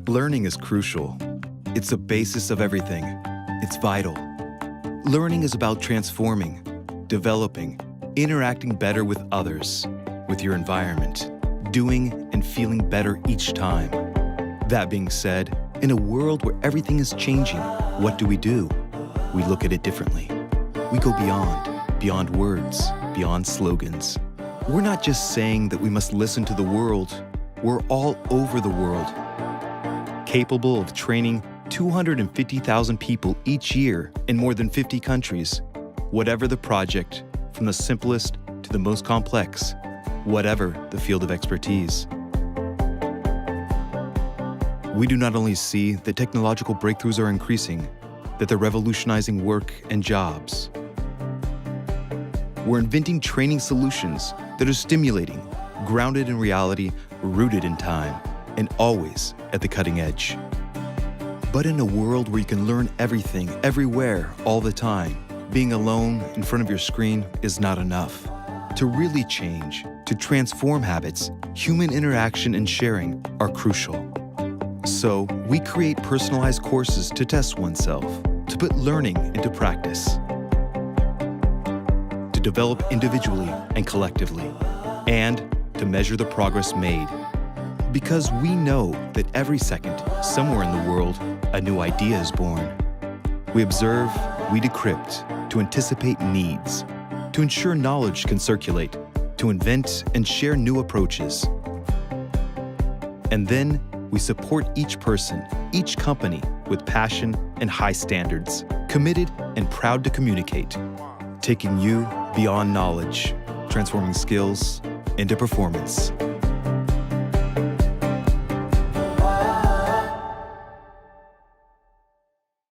Learning is crucial. It's the basis of everything. It's vital. Learning is about transforming, developing, interacting better with others, with your environment, doing and feeling better each time. That being said, in a world where everything is changing, what do? We look at it differently. We go beyond words, beyond slogans. We're not just saying that we must listen to the world, we're all over the world, capable of training 250,000 people each year in more than 50 countries. Whatever the project, from the simplest to the most complex, whatever the field of expertise. We do not only see that technological breakthroughs are increasing, that they're revolutionizing work and jobs. We're inventing training solutions that are stimulating, grounded in reality, rooted in time, and always at the cutting edge. But in a world where you can learn everything, everywhere, all the time, being alone in front of your screen is not enough. To really change, to transform habits, human interaction and sharing are crucial. So we create personalized courses to test oneself, to put learning into practice, to develop individually and collectively, and to measure the progress made. Because we know that every second, somewhere in the world, a new idea is born. We observe, we decrypt, to anticipate needs, to ensure knowledge can circulate, to invent and share new approaches. And then we support each person, each company with passion and high standards, committed and proud to communicate, taking you beyond knowledge, transforming skills into performance.